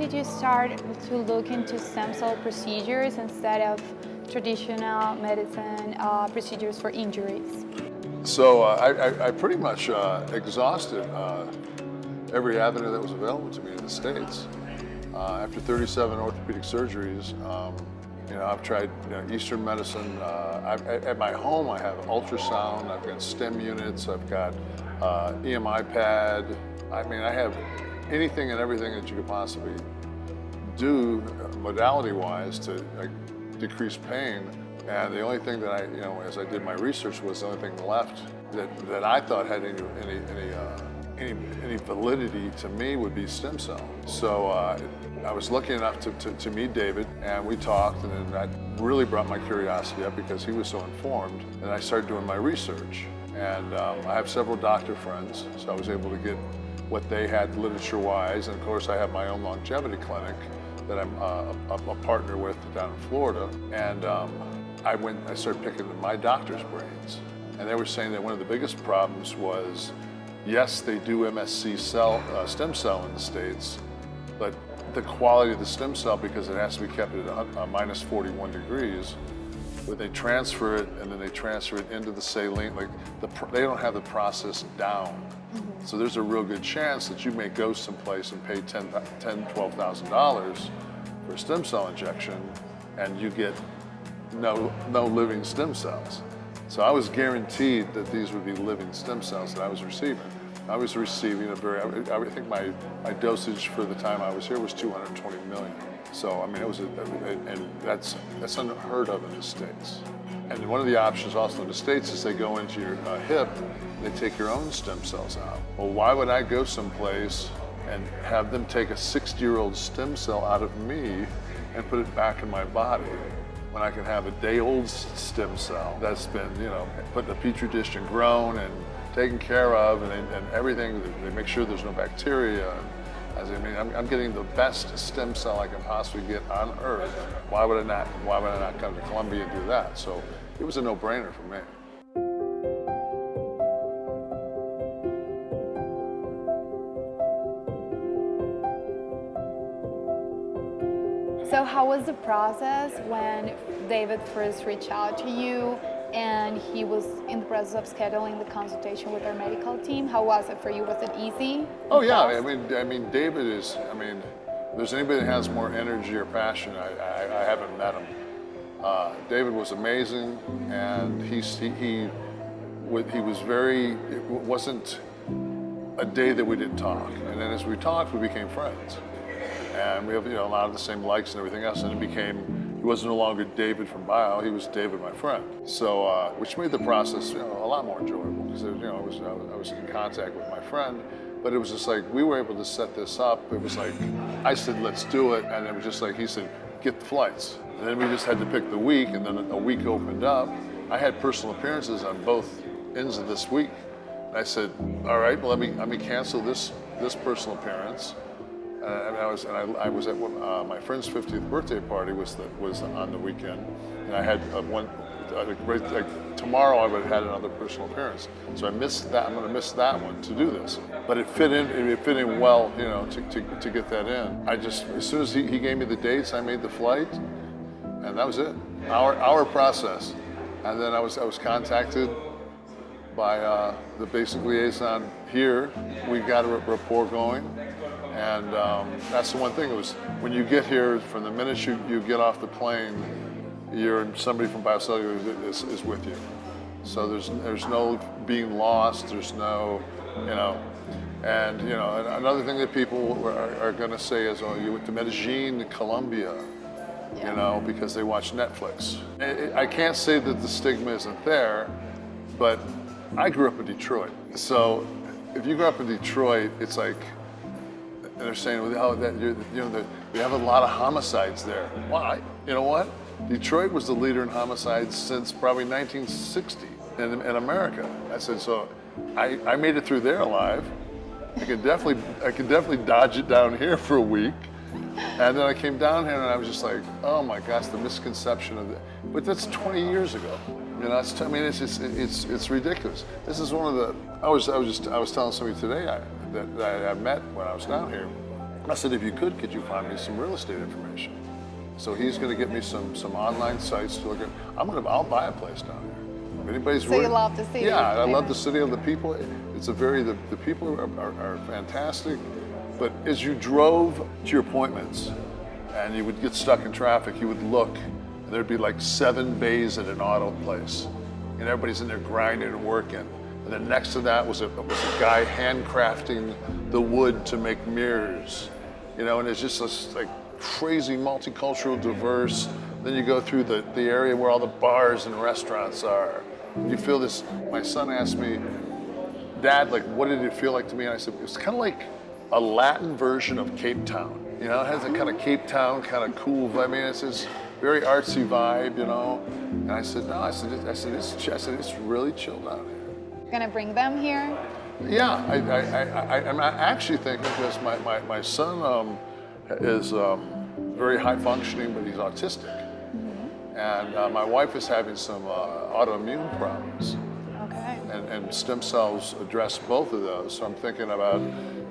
did you start to look into stem cell procedures instead of traditional medicine procedures for injuries? So I pretty much exhausted every avenue that was available to me in the States. After 37 orthopedic surgeries, I've tried Eastern medicine. At my home, I have ultrasound, I've got stem units, I've got EMI pad. I mean, I have anything and everything that you could possibly do modality-wise to decrease pain. And the only thing that as I did my research, was the only thing left that I thought had any validity to me would be stem cell. So I was lucky enough to meet David, and we talked, and then that really brought my curiosity up because he was so informed, and I started doing my research. And I have several doctor friends, so I was able to get what they had literature-wise, and of course I have my own longevity clinic that I'm a partner with down in Florida. And I started picking my doctor's brains, and they were saying that one of the biggest problems was, yes, they do MSC stem cell in the States, but the quality of the stem cell, because it has to be kept at minus 41 degrees, when they transfer it and then they transfer it into the saline, they don't have the process down. Mm-hmm. So there's a real good chance that you may go someplace and pay $12,000 for a stem cell injection, and you get no living stem cells. So I was guaranteed that these would be living stem cells that I was receiving. I was receiving I think my dosage for the time I was here was 220 million. So I mean, it was and that's unheard of in the States. And one of the options also in the States is they go into your hip, they take your own stem cells out. Well, why would I go someplace and have them take a 60-year-old stem cell out of me and put it back in my body, when I can have a day-old stem cell that's been, put in a petri dish and grown and taken care of, and everything. They make sure there's no bacteria. I'm getting the best stem cell I can possibly get on Earth. Why would I not come to Colombia and do that? So it was a no-brainer for me. So how was the process when David first reached out to you and he was in the process of scheduling the consultation with our medical team? How was it for you? Was it easy? Oh yeah, I mean, David is, if there's anybody that has more energy or passion, I haven't met him. David was amazing, and he was very, it wasn't a day that we didn't talk. And then as we talked, we became friends. And we have a lot of the same likes and everything else, and he wasn't no longer David from Bio, he was David, my friend. So, which made the process a lot more enjoyable, because I was in contact with my friend, but it was just like, we were able to set this up. It was like, I said, let's do it, and it was just like, he said, get the flights. And then we just had to pick the week, and then a week opened up. I had personal appearances on both ends of this week. And I said, all right, well, let me cancel this personal appearance. I was at my friend's 50th birthday party was on the weekend, and I had tomorrow I would have had another personal appearance. So I missed that. I'm going to miss that one to do this. But it fit in well, to get that in. As soon as he gave me the dates, I made the flight, and that was it. Our process. And then I was contacted by the basic liaison here. We got a rapport going. And that's the one thing. It was when you get here, from the minute you get off the plane, somebody from Bioxcellerator is with you. So there's no being lost. There's no, and another thing that people are going to say is, oh, you went to Medellin, Colombia, because they watch Netflix. I can't say that the stigma isn't there, but I grew up in Detroit. So if you grew up in Detroit, it's like. And they're saying, we have a lot of homicides there. Why? You know what? Detroit was the leader in homicides since probably 1960 in America. I said, so I made it through there alive. I could definitely dodge it down here for a week. And then I came down here and I was just like, oh my gosh, the misconception of it. But that's 20 years ago. It's ridiculous. This is one of the. I was telling somebody today that I met when I was down here. I said, if you could you find me some real estate information? So he's going to get me some online sites to look at. I'll buy a place down here. If anybody's So you love the city? Yeah, I love the city and the people. It's the people are fantastic. But as you drove to your appointments and you would get stuck in traffic, you would look, and there'd be like 7 bays at an auto place. And everybody's in there grinding and working. And then next to that was a guy handcrafting the wood to make mirrors. You know, and it's just this like crazy multicultural, diverse. Then you go through the area where all the bars and restaurants are. You feel this. My son asked me, Dad, like, what did it feel like to me? And I said, it was kind of like a Latin version of Cape Town. You know, it has a kind of Cape Town kind of cool vibe. I mean, it's this very artsy vibe, you know. And I said, no, I said it's really chill down here. Gonna bring them here? Yeah, I'm actually thinking, because my son is very high functioning, but he's autistic. Mm-hmm. And my wife is having some autoimmune problems. Okay. And stem cells address both of those. So I'm thinking about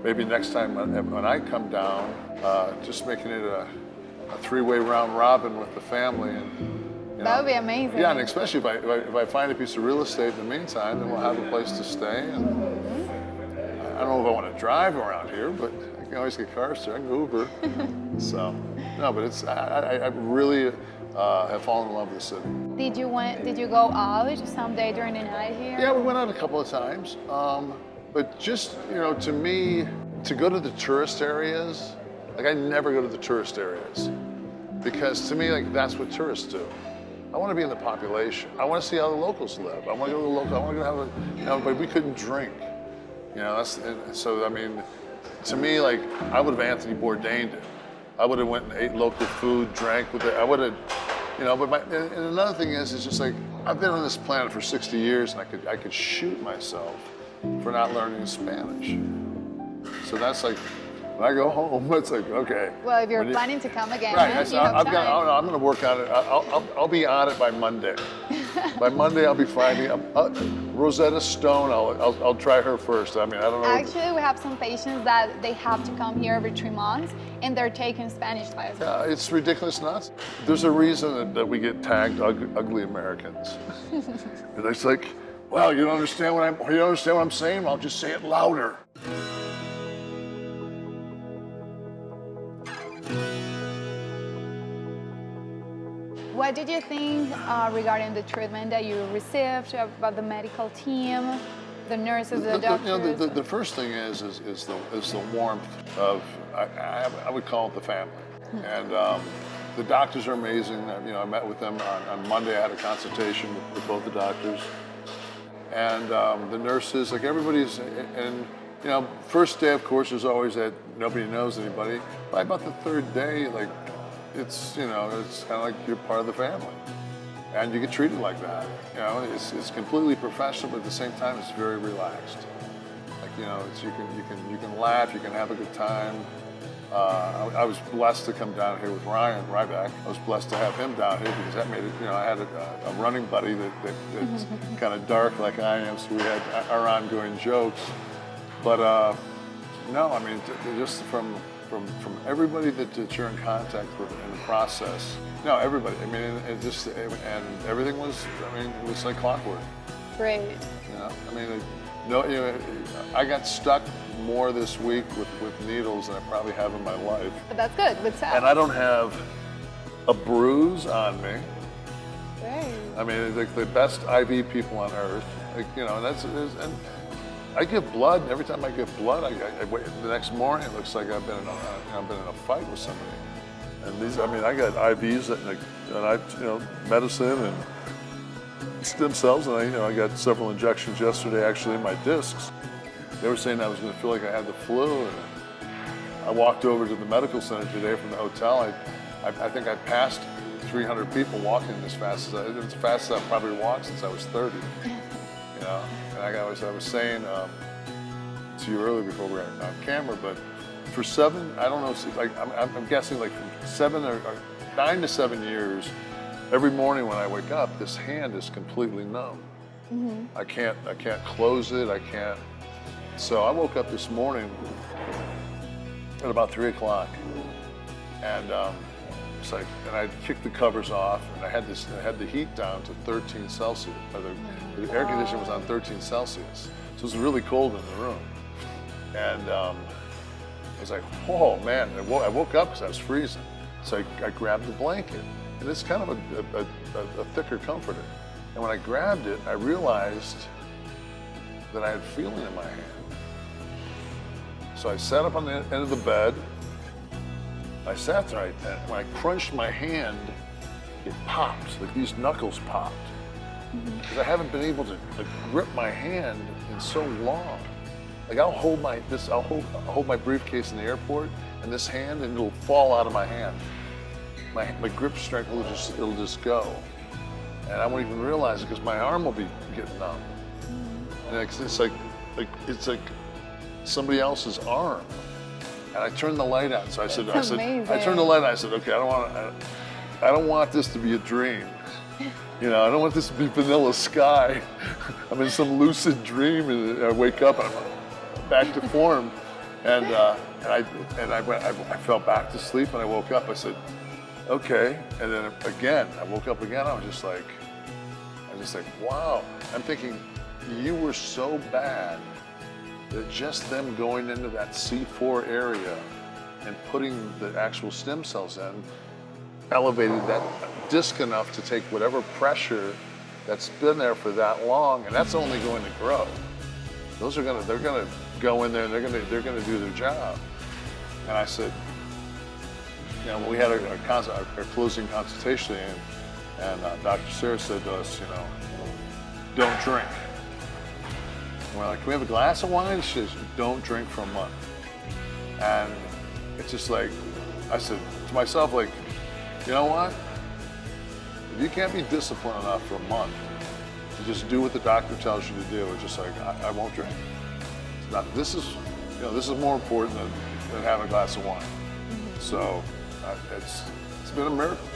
maybe next time when I come down, just making it a 3-way round robin with the family. And that would be amazing. Yeah, and especially if I find a piece of real estate in the meantime, then we'll have a place to stay. And I don't know if I want to drive around here, but I can always get cars there. I can Uber. So, no, but it's I really have fallen in love with the city. Did you go out someday during the night here? Yeah, we went out a couple of times. But just, you know, to me, to go to the tourist areas, like I never go to the tourist areas, because to me, like that's what tourists do. I want to be in the population. I want to see how the locals live. I want to go to the locals. I want to have you know, but we couldn't drink. You know, so I mean, to me, like I would have Anthony Bourdained it. I would have went and ate local food, drank with it. I would have, you know. But and another thing is, it's just like I've been on this planet for 60 years, and I could shoot myself for not learning Spanish. So that's like, when I go home, it's like, okay. Well, if you're planning to come again, right? you have time. I'm going to work on it. I'll be on it by Monday. By Monday, I'll be finding Rosetta Stone. I'll try her first. I mean, I don't know. Actually, we have some patients that they have to come here every 3 months, and they're taking Spanish classes. Yeah, it's ridiculous nuts. There's a reason that we get tagged ugly Americans. And it's like, well, you don't understand what I'm saying? I'll just say it louder. What did you think regarding the treatment that you received, about the medical team, the nurses, the doctors? The first thing is the warmth of, I would call it the family. And the doctors are amazing. You know, I met with them on Monday. I had a consultation with both the doctors. And the nurses, like everybody's, and you know, first day, of course, is always that nobody knows anybody. By about the 3rd day, like, it's, you know, it's kind of like you're part of the family. And you get treated like that. You know, it's completely professional, but at the same time, it's very relaxed. Like, you know, you can laugh, you can have a good time. I was blessed to come down here with Ryan Ryback. I was blessed to have him down here because that made it, you know, I had a running buddy that's kind of dark like I am, so we had our ongoing jokes. But no, I mean, just from everybody that you're in contact with in the process. No, everybody. I mean, and everything was, I mean, it was like clockwork. Great. You know, I mean, no, you know, I got stuck more this week with needles than I probably have in my life. But that's good. Good stuff. And I don't have a bruise on me. Great. I mean, the best IV people on earth. Like, you know, and I give blood, and every time I give blood, I wait, the next morning it looks like I've been in a fight with somebody. And these, I mean, I got IVs and I, you know, medicine and stem cells, and I got several injections yesterday actually in my discs. They were saying I was going to feel like I had the flu, and I walked over to the medical center today from the hotel. I think I passed 300 people walking as fast as I've probably walked since I was 30. You know, and I was saying to you earlier before we were on camera, but for 7, I don't know, like I'm guessing like from 7 or 9 to 7 years, every morning when I wake up, this hand is completely numb. Mm-hmm. I can't close it. I can't. So I woke up this morning at about 3 o'clock. And it's like, and I'd kicked the covers off, and I had the heat down to 13 Celsius. The air conditioner was on 13 Celsius. So it was really cold in the room. And I was like, whoa, man. And I woke up because I was freezing. So I grabbed the blanket. And it's kind of a thicker comforter. And when I grabbed it, I realized that I had feeling in my hand. So I sat up on the end of the bed. I sat there, and when I crunched my hand, it popped, like these knuckles popped. Because I haven't been able to grip my hand in so long. Like I'll hold my briefcase in the airport, and this hand, and it'll fall out of my hand. My grip strength it'll just go. And I won't even realize it because my arm will be getting numb. And it's like somebody else's arm. And I turned the light out. So I turned the light on. I said, okay, I don't want this to be a dream. You know, I don't want this to be vanilla sky. I'm in some lucid dream, and I wake up and I'm back to form. And I fell back to sleep, and I woke up. I said, okay. And then again, I woke up again. I was just like, wow. I'm thinking, you were so bad that just them going into that C4 area and putting the actual stem cells in elevated that disc enough to take whatever pressure that's been there for that long, and that's only going to grow. They're gonna go in there and they're gonna do their job. And I said, you know, when we had our closing consultation, and Dr. Sarah said to us, you know, don't drink. And we're like, can we have a glass of wine? She says, don't drink for a month. And it's just like, I said to myself, like, you know what? If you can't be disciplined enough for a month to just do what the doctor tells you to do, it's just like, I won't drink. This is more important than having a glass of wine. So it's been a miracle.